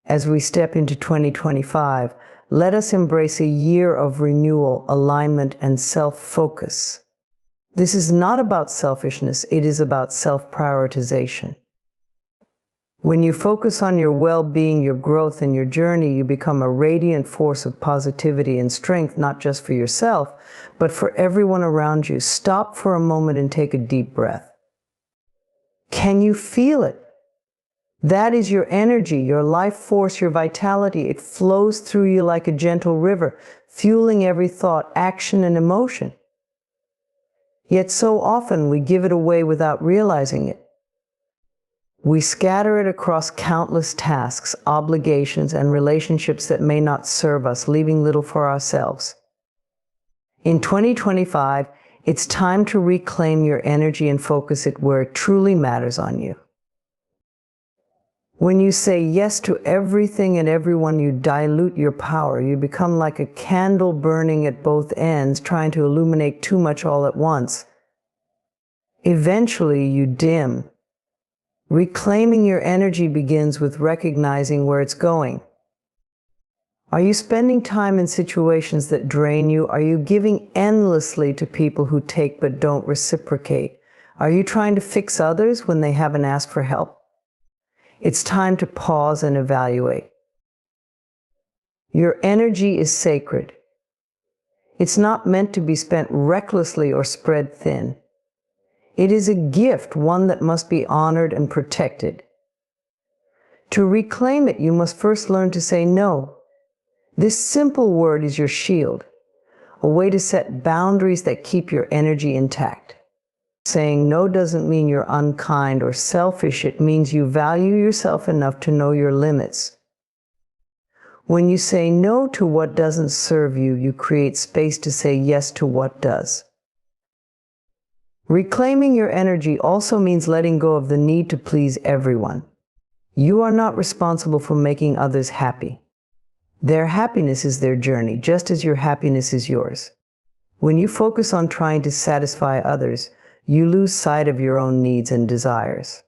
As we step into 2025, let us embrace a year of renewal, alignment, and self-focus. This is not about selfishness, it is about self-prioritization. When you focus on your well-being, your growth, and your journey, you become a radiant force of positivity and strength, not just for yourself, but for everyone around you. Stop for a moment and take a deep breath. Can you feel it? That is your energy, your life force, your vitality. It flows through you like a gentle river, fueling every thought, action, and emotion. Yet so often we give it away without realizing it. We scatter it across countless tasks, obligations, and relationships that may not serve us, leaving little for ourselves. In 2025, it's time to reclaim your energy and focus it where it truly matters on you. When you say yes to everything and everyone, you dilute your power. You become like a candle burning at both ends, trying to illuminate too much all at once. Eventually, you dim. Reclaiming your energy begins with recognizing where it's going. Are you spending time in situations that drain you? Are you giving endlessly to people who take but don't reciprocate? Are you trying to fix others when they haven't asked for help? It's time to pause and evaluate. Your energy is sacred. It's not meant to be spent recklessly or spread thin. It is a gift, one that must be honored and protected. To reclaim it, you must first learn to say no. This simple word is your shield, a way to set boundaries that keep your energy intact. Saying no doesn't mean you're unkind or selfish. It means you value yourself enough to know your limits. When you say no to what doesn't serve you, you create space to say yes to what does. Reclaiming your energy also means letting go of the need to please everyone. You are not responsible for making others happy. Their happiness is their journey, just as your happiness is yours. When you focus on trying to satisfy others, you lose sight of your own needs and desires.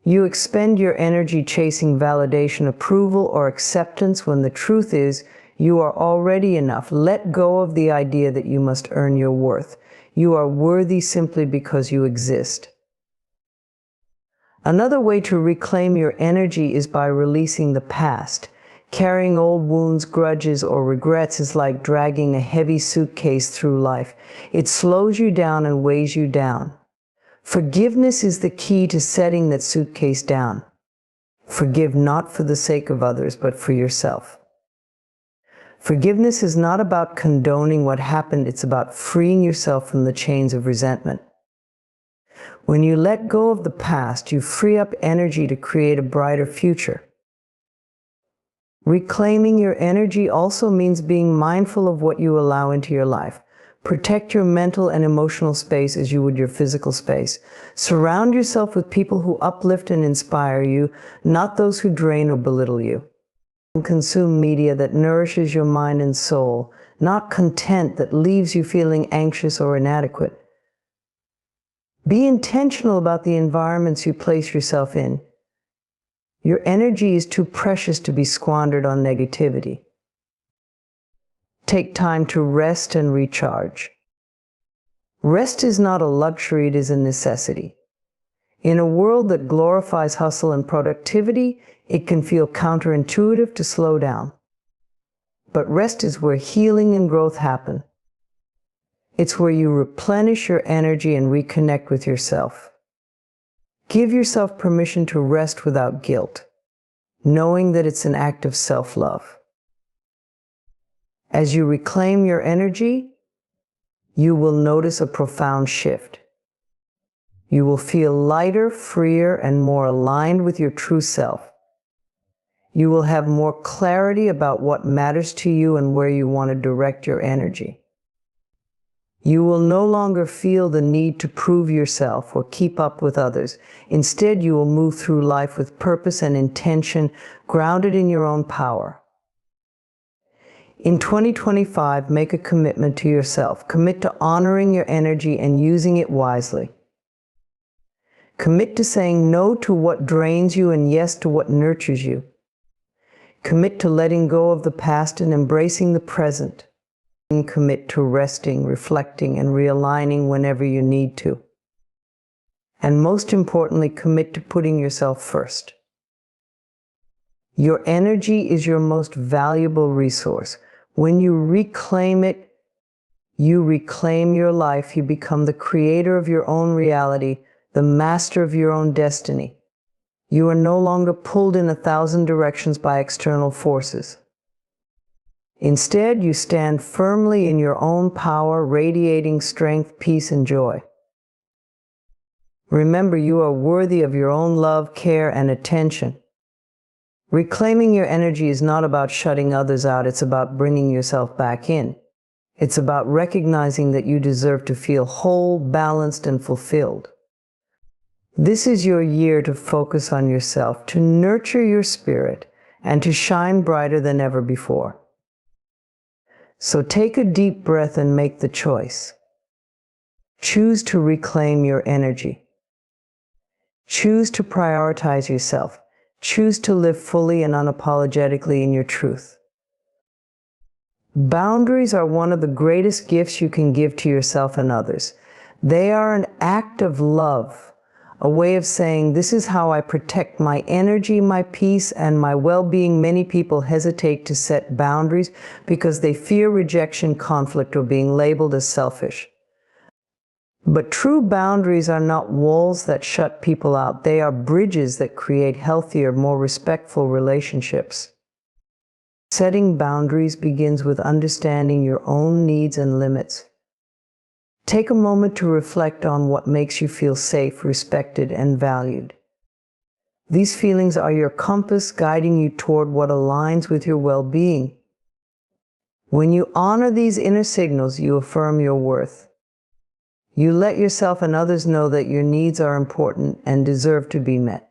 You expend your energy chasing validation, approval, or acceptance when the truth is you are already enough. Let go of the idea that you must earn your worth. You are worthy simply because you exist. Another way to reclaim your energy is by releasing the past. Carrying old wounds, grudges, or regrets is like dragging a heavy suitcase through life. It slows you down and weighs you down. Forgiveness is the key to setting that suitcase down. Forgive not for the sake of others, but for yourself. Forgiveness is not about condoning what happened, it's about freeing yourself from the chains of resentment. When you let go of the past, you free up energy to create a brighter future. Reclaiming your energy also means being mindful of what you allow into your life. Protect your mental and emotional space as you would your physical space. Surround yourself with people who uplift and inspire you, not those who drain or belittle you. Consume media that nourishes your mind and soul, not content that leaves you feeling anxious or inadequate. Be intentional about the environments you place yourself in. Your energy is too precious to be squandered on negativity. Take time to rest and recharge. Rest is not a luxury, it is a necessity. In a world that glorifies hustle and productivity, it can feel counterintuitive to slow down. But rest is where healing and growth happen. It's where you replenish your energy and reconnect with yourself. Give yourself permission to rest without guilt, knowing that it's an act of self-love. As you reclaim your energy, you will notice a profound shift. You will feel lighter, freer, and more aligned with your true self. You will have more clarity about what matters to you and where you want to direct your energy. You will no longer feel the need to prove yourself or keep up with others. Instead, you will move through life with purpose and intention, grounded in your own power. In 2025, make a commitment to yourself. Commit to honoring your energy and using it wisely. Commit to saying no to what drains you and yes to what nurtures you. Commit to letting go of the past and embracing the present. And commit to resting, reflecting, and realigning whenever you need to. And most importantly, commit to putting yourself first. Your energy is your most valuable resource. When you reclaim it, you reclaim your life. You become the creator of your own reality, the master of your own destiny. You are no longer pulled in 1,000 directions by external forces. Instead, you stand firmly in your own power, radiating strength, peace, and joy. Remember, you are worthy of your own love, care, and attention. Reclaiming your energy is not about shutting others out, it's about bringing yourself back in. It's about recognizing that you deserve to feel whole, balanced, and fulfilled. This is your year to focus on yourself, to nurture your spirit, and to shine brighter than ever before. So take a deep breath and make the choice. Choose to reclaim your energy. Choose to prioritize yourself. Choose to live fully and unapologetically in your truth. Boundaries are one of the greatest gifts you can give to yourself and others. They are an act of love. A way of saying, this is how I protect my energy, my peace, and my well-being. Many people hesitate to set boundaries because they fear rejection, conflict, or being labeled as selfish. But true boundaries are not walls that shut people out. They are bridges that create healthier, more respectful relationships. Setting boundaries begins with understanding your own needs and limits. Take a moment to reflect on what makes you feel safe, respected, and valued. These feelings are your compass guiding you toward what aligns with your well-being. When you honor these inner signals, you affirm your worth. You let yourself and others know that your needs are important and deserve to be met.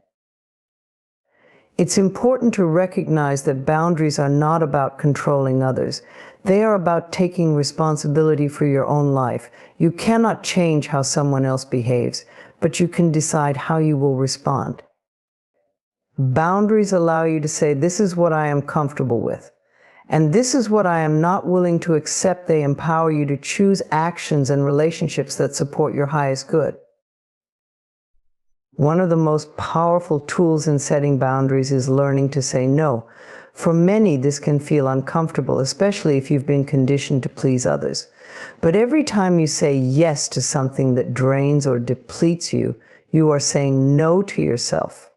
It's important to recognize that boundaries are not about controlling others. They are about taking responsibility for your own life. You cannot change how someone else behaves, but you can decide how you will respond. Boundaries allow you to say, this is what I am comfortable with, and this is what I am not willing to accept. They empower you to choose actions and relationships that support your highest good. One of the most powerful tools in setting boundaries is learning to say no. For many, this can feel uncomfortable, especially if you've been conditioned to please others. But every time you say yes to something that drains or depletes you, you are saying no to yourself.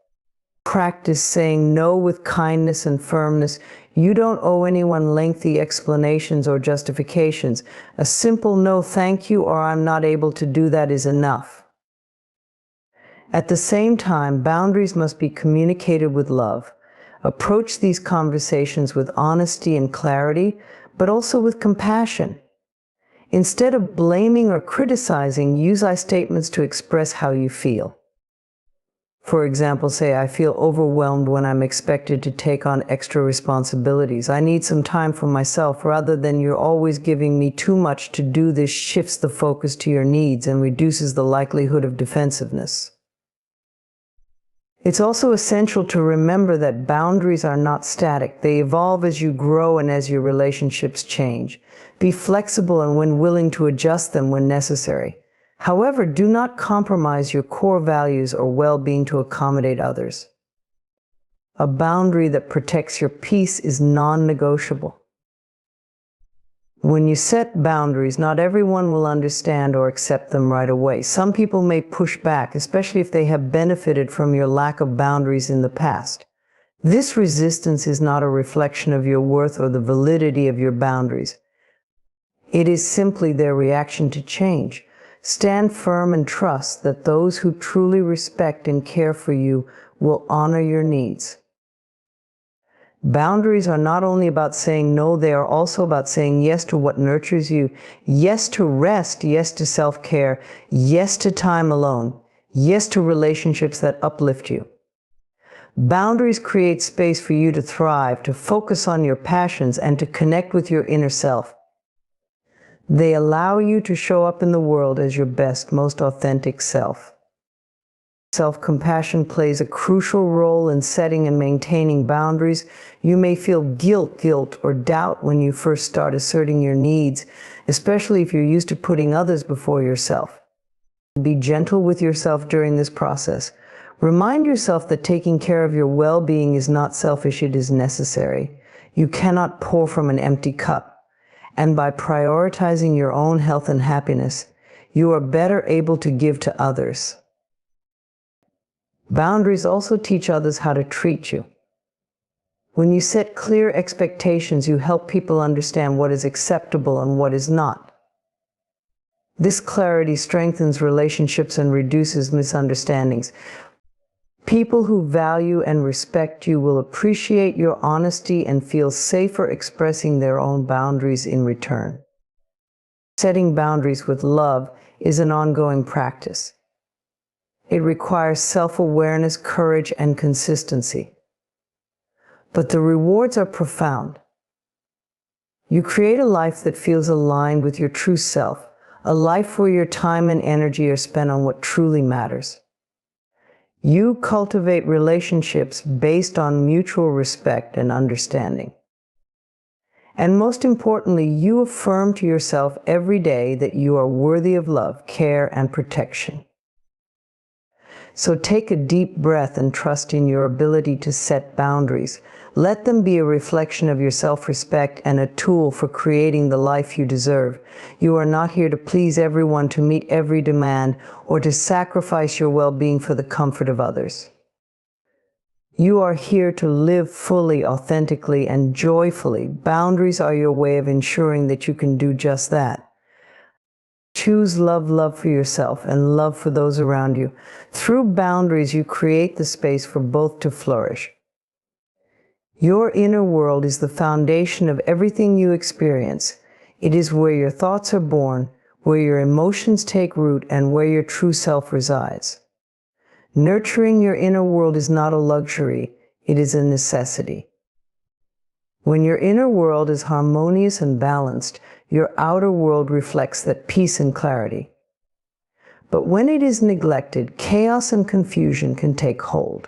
Practice saying no with kindness and firmness. You don't owe anyone lengthy explanations or justifications. A simple no, thank you, or I'm not able to do that is enough. At the same time, boundaries must be communicated with love. Approach these conversations with honesty and clarity, but also with compassion. Instead of blaming or criticizing, use I statements to express how you feel. For example, say, I feel overwhelmed when I'm expected to take on extra responsibilities. I need some time for myself, rather than you're always giving me too much to do. This shifts the focus to your needs and reduces the likelihood of defensiveness. It's also essential to remember that boundaries are not static. They evolve as you grow and as your relationships change. Be flexible and when willing to adjust them when necessary. However, do not compromise your core values or well-being to accommodate others. A boundary that protects your peace is non-negotiable. When you set boundaries, not everyone will understand or accept them right away. Some people may push back, especially if they have benefited from your lack of boundaries in the past. This resistance is not a reflection of your worth or the validity of your boundaries. It is simply their reaction to change. Stand firm and trust that those who truly respect and care for you will honor your needs. Boundaries are not only about saying no, they are also about saying yes to what nurtures you, yes to rest, yes to self-care, yes to time alone, yes to relationships that uplift you. Boundaries create space for you to thrive, to focus on your passions, and to connect with your inner self. They allow you to show up in the world as your best, most authentic self. Self-compassion plays a crucial role in setting and maintaining boundaries. You may feel guilt, or doubt when you first start asserting your needs, especially if you're used to putting others before yourself. Be gentle with yourself during this process. Remind yourself that taking care of your well-being is not selfish, it is necessary. You cannot pour from an empty cup. And by prioritizing your own health and happiness, you are better able to give to others. Boundaries also teach others how to treat you. When you set clear expectations, you help people understand what is acceptable and what is not. This clarity strengthens relationships and reduces misunderstandings. People who value and respect you will appreciate your honesty and feel safer expressing their own boundaries in return. Setting boundaries with love is an ongoing practice. It requires self-awareness, courage, and consistency. But the rewards are profound. You create a life that feels aligned with your true self, a life where your time and energy are spent on what truly matters. You cultivate relationships based on mutual respect and understanding. And most importantly, you affirm to yourself every day that you are worthy of love, care, and protection. So take a deep breath and trust in your ability to set boundaries. Let them be a reflection of your self-respect and a tool for creating the life you deserve. You are not here to please everyone, to meet every demand, or to sacrifice your well-being for the comfort of others. You are here to live fully, authentically, and joyfully. Boundaries are your way of ensuring that you can do just that. Choose love for yourself and love for those around you. Through boundaries, you create the space for both to flourish. Your inner world is the foundation of everything you experience. It is where your thoughts are born, where your emotions take root, and where your true self resides. Nurturing your inner world is not a luxury, it is a necessity. When your inner world is harmonious and balanced, your outer world reflects that peace and clarity. But when it is neglected, chaos and confusion can take hold.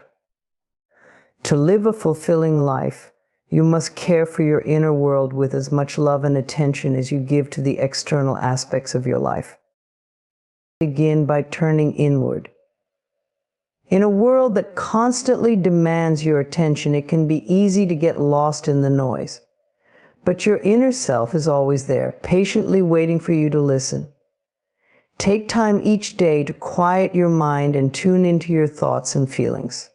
To live a fulfilling life, you must care for your inner world with as much love and attention as you give to the external aspects of your life. Begin by turning inward. In a world that constantly demands your attention, it can be easy to get lost in the noise. But your inner self is always there, patiently waiting for you to listen. Take time each day to quiet your mind and tune into your thoughts and feelings.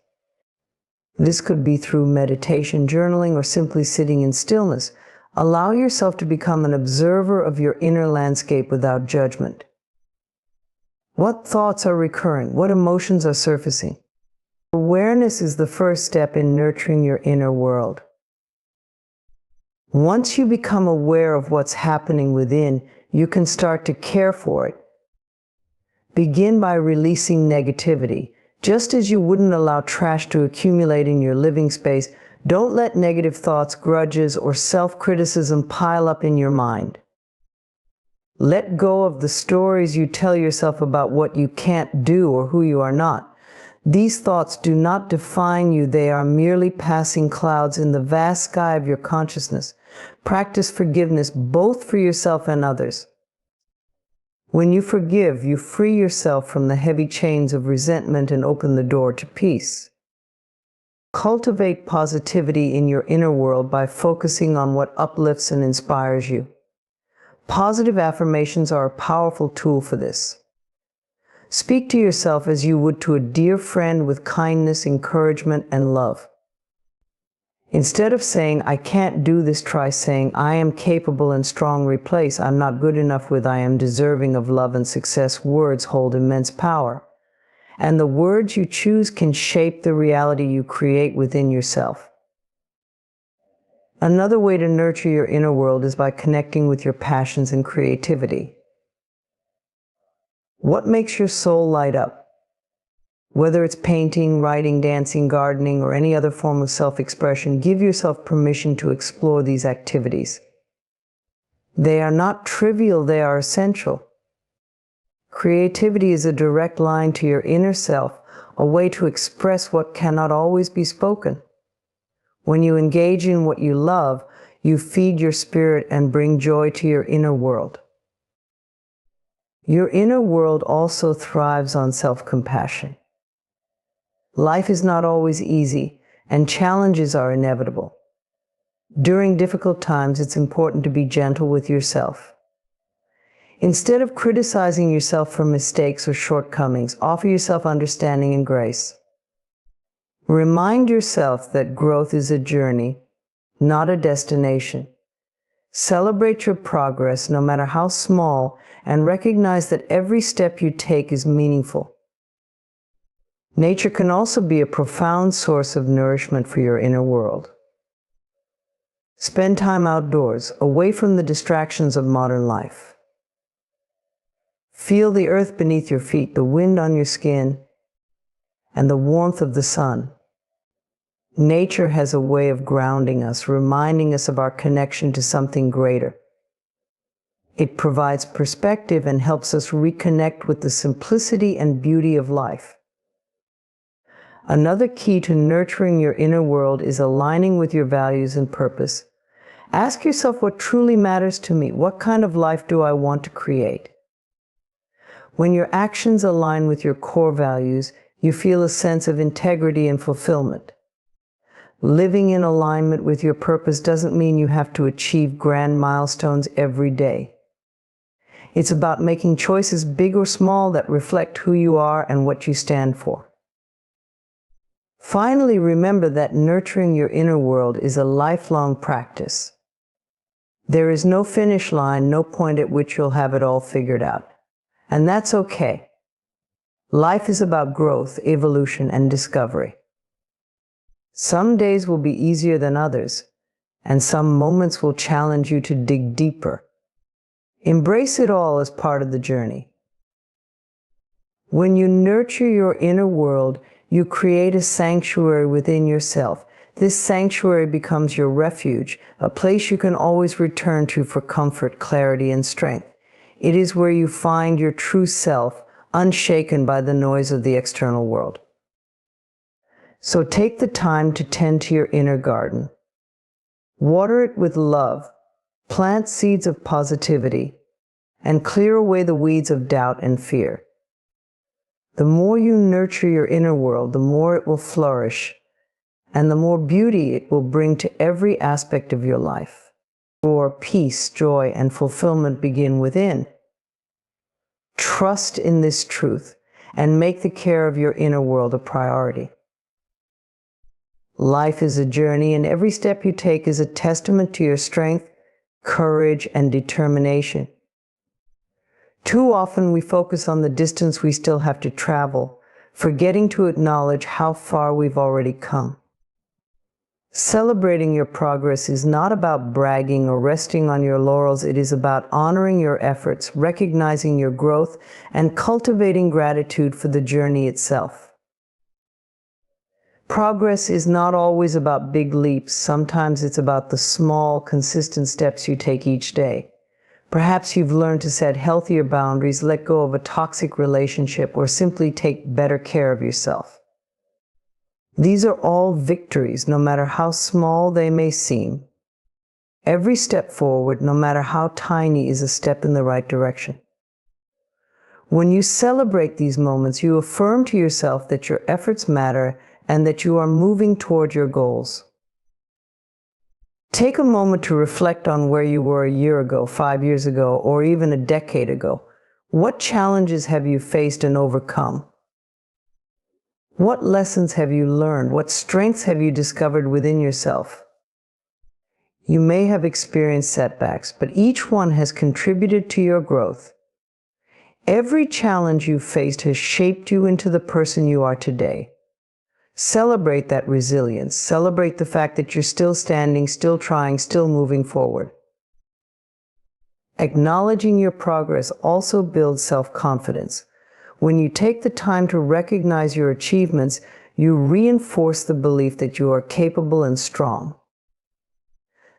This could be through meditation, journaling, or simply sitting in stillness. Allow yourself to become an observer of your inner landscape without judgment. What thoughts are recurring? What emotions are surfacing? Awareness is the first step in nurturing your inner world. Once you become aware of what's happening within, you can start to care for it. Begin by releasing negativity. Just as you wouldn't allow trash to accumulate in your living space, don't let negative thoughts, grudges, or self-criticism pile up in your mind. Let go of the stories you tell yourself about what you can't do or who you are not. These thoughts do not define you, they are merely passing clouds in the vast sky of your consciousness. Practice forgiveness both for yourself and others. When you forgive, you free yourself from the heavy chains of resentment and open the door to peace. Cultivate positivity in your inner world by focusing on what uplifts and inspires you. Positive affirmations are a powerful tool for this. Speak to yourself as you would to a dear friend with kindness, encouragement, and love. Instead of saying, "I can't do this," try saying, "I am capable and strong." Replace "I'm not good enough" with "I am deserving of love and success." Words hold immense power, and the words you choose can shape the reality you create within yourself. Another way to nurture your inner world is by connecting with your passions and creativity. What makes your soul light up? Whether it's painting, writing, dancing, gardening, or any other form of self-expression, give yourself permission to explore these activities. They are not trivial, they are essential. Creativity is a direct line to your inner self, a way to express what cannot always be spoken. When you engage in what you love, you feed your spirit and bring joy to your inner world. Your inner world also thrives on self-compassion. Life is not always easy, and challenges are inevitable. During difficult times, it's important to be gentle with yourself. Instead of criticizing yourself for mistakes or shortcomings, offer yourself understanding and grace. Remind yourself that growth is a journey, not a destination. Celebrate your progress, no matter how small, and recognize that every step you take is meaningful. Nature can also be a profound source of nourishment for your inner world. Spend time outdoors, away from the distractions of modern life. Feel the earth beneath your feet, the wind on your skin, and the warmth of the sun. Nature has a way of grounding us, reminding us of our connection to something greater. It provides perspective and helps us reconnect with the simplicity and beauty of life. Another key to nurturing your inner world is aligning with your values and purpose. Ask yourself what truly matters to me. What kind of life do I want to create? When your actions align with your core values, you feel a sense of integrity and fulfillment. Living in alignment with your purpose doesn't mean you have to achieve grand milestones every day. It's about making choices, big or small, that reflect who you are and what you stand for. Finally, remember that nurturing your inner world is a lifelong practice. There is no finish line, no point at which you'll have it all figured out. And that's okay. Life is about growth, evolution, and discovery. Some days will be easier than others, and some moments will challenge you to dig deeper. Embrace it all as part of the journey. When you nurture your inner world, you create a sanctuary within yourself. This sanctuary becomes your refuge, a place you can always return to for comfort, clarity, and strength. It is where you find your true self, unshaken by the noise of the external world. So take the time to tend to your inner garden. Water it with love, plant seeds of positivity, and clear away the weeds of doubt and fear. The more you nurture your inner world, the more it will flourish, and the more beauty it will bring to every aspect of your life. For peace, joy, and fulfillment begin within. Trust in this truth and make the care of your inner world a priority. Life is a journey, and every step you take is a testament to your strength, courage, and determination. Too often we focus on the distance we still have to travel, forgetting to acknowledge how far we've already come. Celebrating your progress is not about bragging or resting on your laurels. It is about honoring your efforts, recognizing your growth, and cultivating gratitude for the journey itself. Progress is not always about big leaps. Sometimes it's about the small, consistent steps you take each day. Perhaps you've learned to set healthier boundaries, let go of a toxic relationship, or simply take better care of yourself. These are all victories, no matter how small they may seem. Every step forward, no matter how tiny, is a step in the right direction. When you celebrate these moments, you affirm to yourself that your efforts matter and that you are moving toward your goals. Take a moment to reflect on where you were a year ago, 5 years ago, or even a decade ago. What challenges have you faced and overcome? What lessons have you learned? What strengths have you discovered within yourself? You may have experienced setbacks, but each one has contributed to your growth. Every challenge you've faced has shaped you into the person you are today. Celebrate that resilience. Celebrate the fact that you're still standing, still trying, still moving forward. Acknowledging your progress also builds self-confidence. When you take the time to recognize your achievements, you reinforce the belief that you are capable and strong.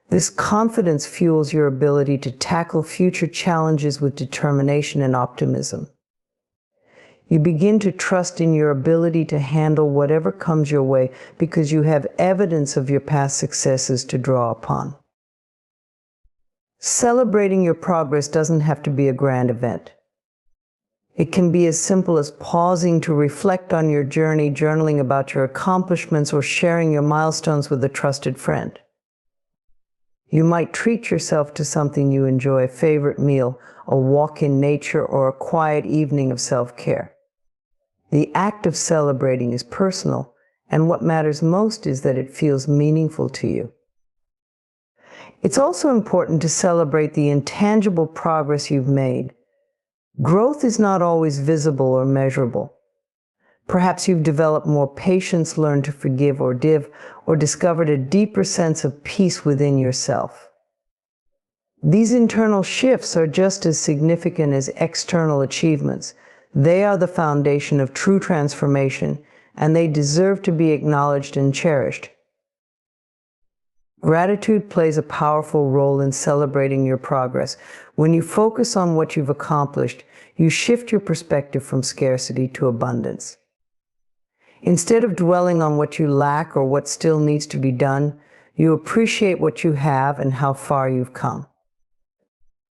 This confidence fuels your ability to tackle future challenges with determination and optimism. You begin to trust in your ability to handle whatever comes your way because you have evidence of your past successes to draw upon. Celebrating your progress doesn't have to be a grand event. It can be as simple as pausing to reflect on your journey, journaling about your accomplishments, or sharing your milestones with a trusted friend. You might treat yourself to something you enjoy, a favorite meal, a walk in nature, or a quiet evening of self-care. The act of celebrating is personal, and what matters most is that it feels meaningful to you. It's also important to celebrate the intangible progress you've made. Growth is not always visible or measurable. Perhaps you've developed more patience, learned to forgive or discovered a deeper sense of peace within yourself. These internal shifts are just as significant as external achievements. They are the foundation of true transformation, and they deserve to be acknowledged and cherished. Gratitude plays a powerful role in celebrating your progress. When you focus on what you've accomplished, you shift your perspective from scarcity to abundance. Instead of dwelling on what you lack or what still needs to be done, you appreciate what you have and how far you've come.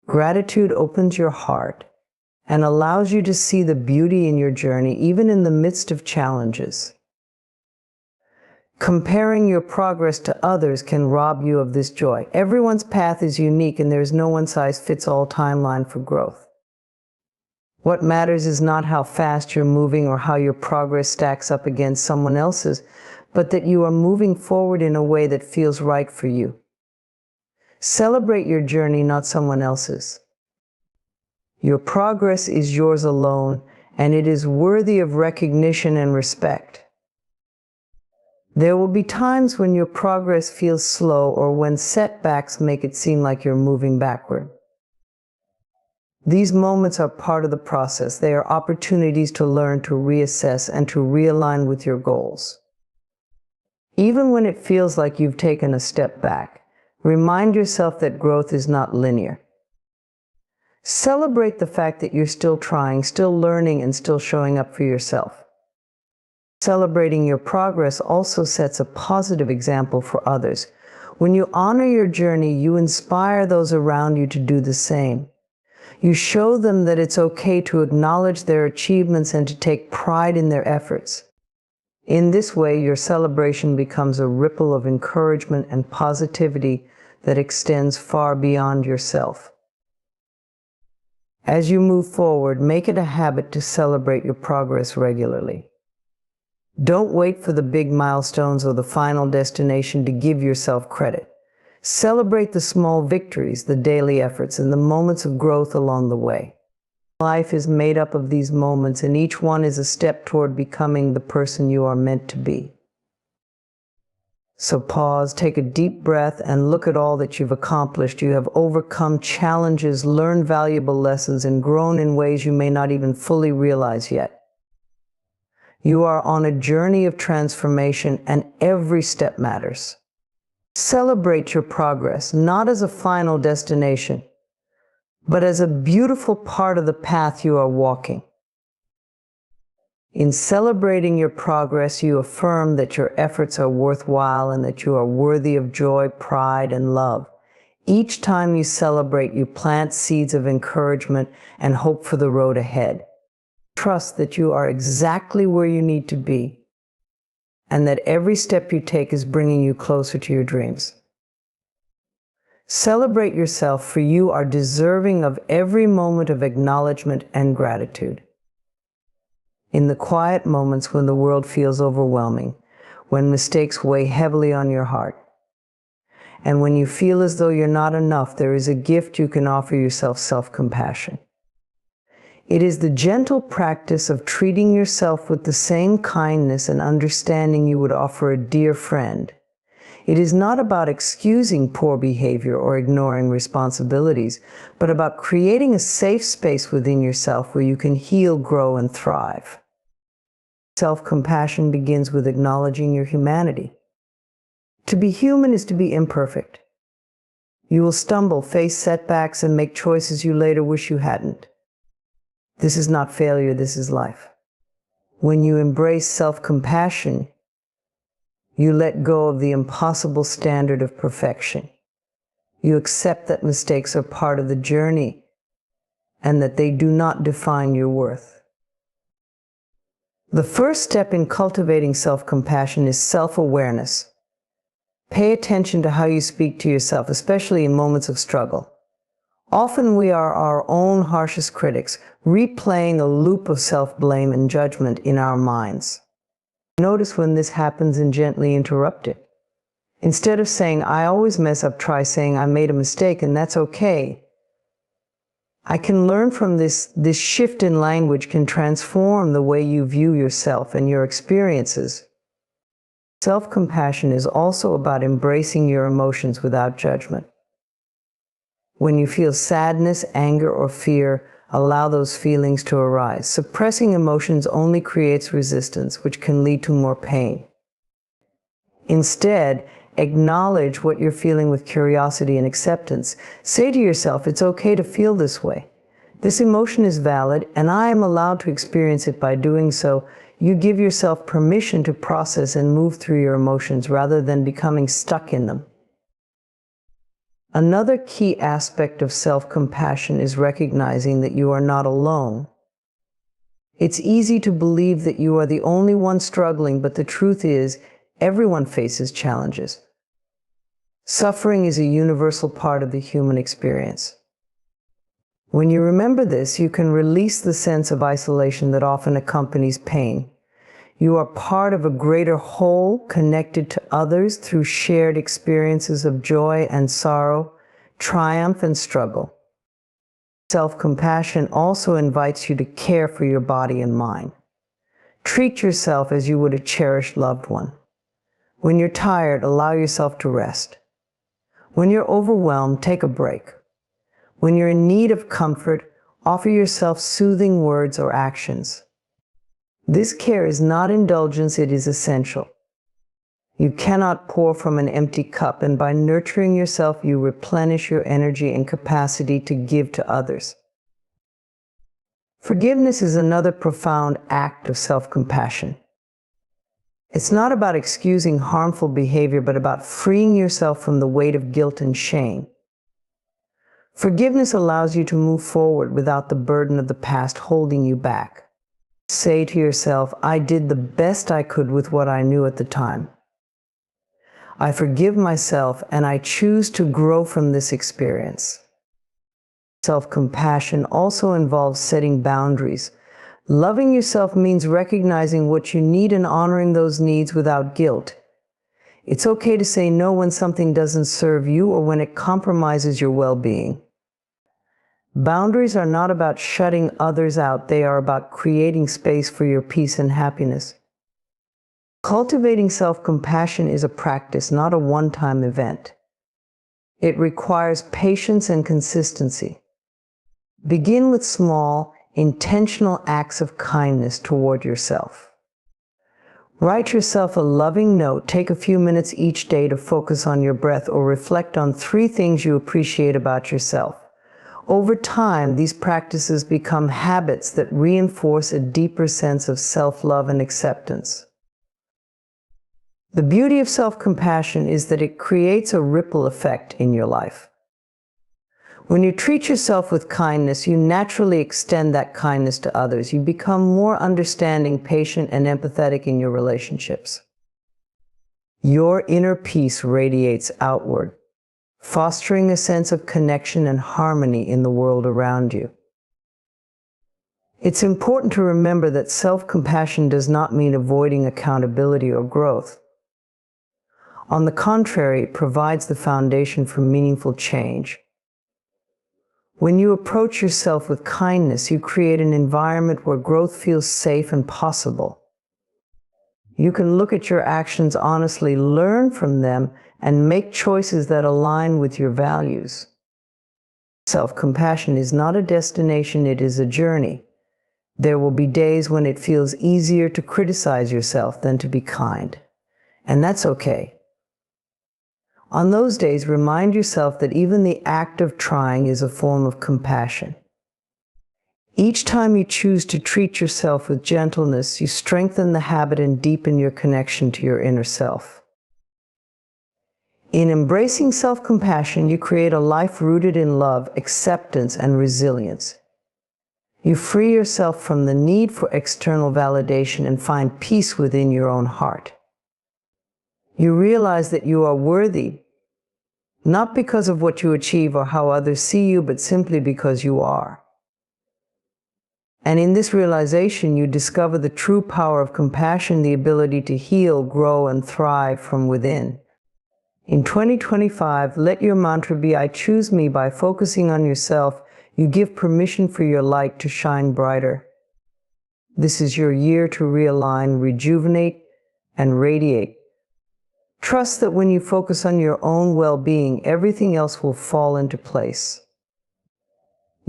Gratitude opens your heart and allows you to see the beauty in your journey, even in the midst of challenges. Comparing your progress to others can rob you of this joy. Everyone's path is unique, and there is no one-size-fits-all timeline for growth. What matters is not how fast you're moving or how your progress stacks up against someone else's, but that you are moving forward in a way that feels right for you. Celebrate your journey, not someone else's. Your progress is yours alone, and it is worthy of recognition and respect. There will be times when your progress feels slow or when setbacks make it seem like you're moving backward. These moments are part of the process. They are opportunities to learn, to reassess, and to realign with your goals. Even when it feels like you've taken a step back, remind yourself that growth is not linear. Celebrate the fact that you're still trying, still learning, and still showing up for yourself. Celebrating your progress also sets a positive example for others. When you honor your journey, you inspire those around you to do the same. You show them that it's okay to acknowledge their achievements and to take pride in their efforts. In this way, your celebration becomes a ripple of encouragement and positivity that extends far beyond yourself. As you move forward, make it a habit to celebrate your progress regularly. Don't wait for the big milestones or the final destination to give yourself credit. Celebrate the small victories, the daily efforts, and the moments of growth along the way. Life is made up of these moments, and each one is a step toward becoming the person you are meant to be. So pause, take a deep breath, and look at all that you've accomplished. You have overcome challenges, learned valuable lessons, and grown in ways you may not even fully realize yet. You are on a journey of transformation, and every step matters. Celebrate your progress, not as a final destination, but as a beautiful part of the path you are walking. In celebrating your progress, you affirm that your efforts are worthwhile and that you are worthy of joy, pride, and love. Each time you celebrate, you plant seeds of encouragement and hope for the road ahead. Trust that you are exactly where you need to be, and that every step you take is bringing you closer to your dreams. Celebrate yourself, for you are deserving of every moment of acknowledgement and gratitude. In the quiet moments when the world feels overwhelming, when mistakes weigh heavily on your heart, and when you feel as though you're not enough, there is a gift you can offer yourself: self-compassion. It is the gentle practice of treating yourself with the same kindness and understanding you would offer a dear friend. It is not about excusing poor behavior or ignoring responsibilities, but about creating a safe space within yourself where you can heal, grow, and thrive. Self-compassion begins with acknowledging your humanity. To be human is to be imperfect. You will stumble, face setbacks, and make choices you later wish you hadn't. This is not failure, this is life. When you embrace self-compassion, you let go of the impossible standard of perfection. You accept that mistakes are part of the journey and that they do not define your worth. The first step in cultivating self-compassion is self-awareness. Pay attention to how you speak to yourself, especially in moments of struggle. Often we are our own harshest critics, replaying a loop of self-blame and judgment in our minds. Notice when this happens and gently interrupt it. Instead of saying, "I always mess up," try saying, "I made a mistake and that's okay." I can learn from this. This shift in language can transform the way you view yourself and your experiences. Self-compassion is also about embracing your emotions without judgment. When you feel sadness, anger, or fear, allow those feelings to arise. Suppressing emotions only creates resistance, which can lead to more pain. Instead, acknowledge what you're feeling with curiosity and acceptance. Say to yourself, "It's okay to feel this way. This emotion is valid, and I am allowed to experience it." By doing so, you give yourself permission to process and move through your emotions rather than becoming stuck in them. Another key aspect of self-compassion is recognizing that you are not alone. It's easy to believe that you are the only one struggling, but the truth is, everyone faces challenges. Suffering is a universal part of the human experience. When you remember this, you can release the sense of isolation that often accompanies pain. You are part of a greater whole, connected to others through shared experiences of joy and sorrow, triumph and struggle. Self-compassion also invites you to care for your body and mind. Treat yourself as you would a cherished loved one. When you're tired, allow yourself to rest. When you're overwhelmed, take a break. When you're in need of comfort, offer yourself soothing words or actions. This care is not indulgence, it is essential. You cannot pour from an empty cup, and by nurturing yourself, you replenish your energy and capacity to give to others. Forgiveness is another profound act of self-compassion. It's not about excusing harmful behavior, but about freeing yourself from the weight of guilt and shame. Forgiveness allows you to move forward without the burden of the past holding you back. Say to yourself, "I did the best I could with what I knew at the time. I forgive myself and I choose to grow from this experience." Self-compassion also involves setting boundaries. Loving yourself means recognizing what you need and honoring those needs without guilt. It's okay to say no when something doesn't serve you or when it compromises your well-being. Boundaries are not about shutting others out, they are about creating space for your peace and happiness. Cultivating self-compassion is a practice, not a one-time event. It requires patience and consistency. Begin with small, intentional acts of kindness toward yourself. Write yourself a loving note. Take a few minutes each day to focus on your breath or reflect on 3 things you appreciate about yourself. Over time, these practices become habits that reinforce a deeper sense of self-love and acceptance. The beauty of self-compassion is that it creates a ripple effect in your life. When you treat yourself with kindness, you naturally extend that kindness to others. You become more understanding, patient, and empathetic in your relationships. Your inner peace radiates outward, fostering a sense of connection and harmony in the world around you. It's important to remember that self-compassion does not mean avoiding accountability or growth. On the contrary, it provides the foundation for meaningful change. When you approach yourself with kindness, you create an environment where growth feels safe and possible. You can look at your actions honestly, learn from them, and make choices that align with your values. Self-compassion is not a destination, it is a journey. There will be days when it feels easier to criticize yourself than to be kind, and that's okay. On those days, remind yourself that even the act of trying is a form of compassion. Each time you choose to treat yourself with gentleness, you strengthen the habit and deepen your connection to your inner self. In embracing self-compassion, you create a life rooted in love, acceptance, and resilience. You free yourself from the need for external validation and find peace within your own heart. You realize that you are worthy, not because of what you achieve or how others see you, but simply because you are. And in this realization, you discover the true power of compassion, the ability to heal, grow, and thrive from within. In 2025, let your mantra be, I choose me. By focusing on yourself, you give permission for your light to shine brighter. This is your year to realign, rejuvenate, and radiate. Trust that when you focus on your own well-being, everything else will fall into place.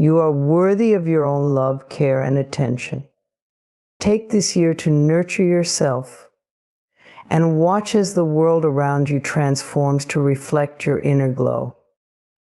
You are worthy of your own love, care, and attention. Take this year to nurture yourself and watch as the world around you transforms to reflect your inner glow.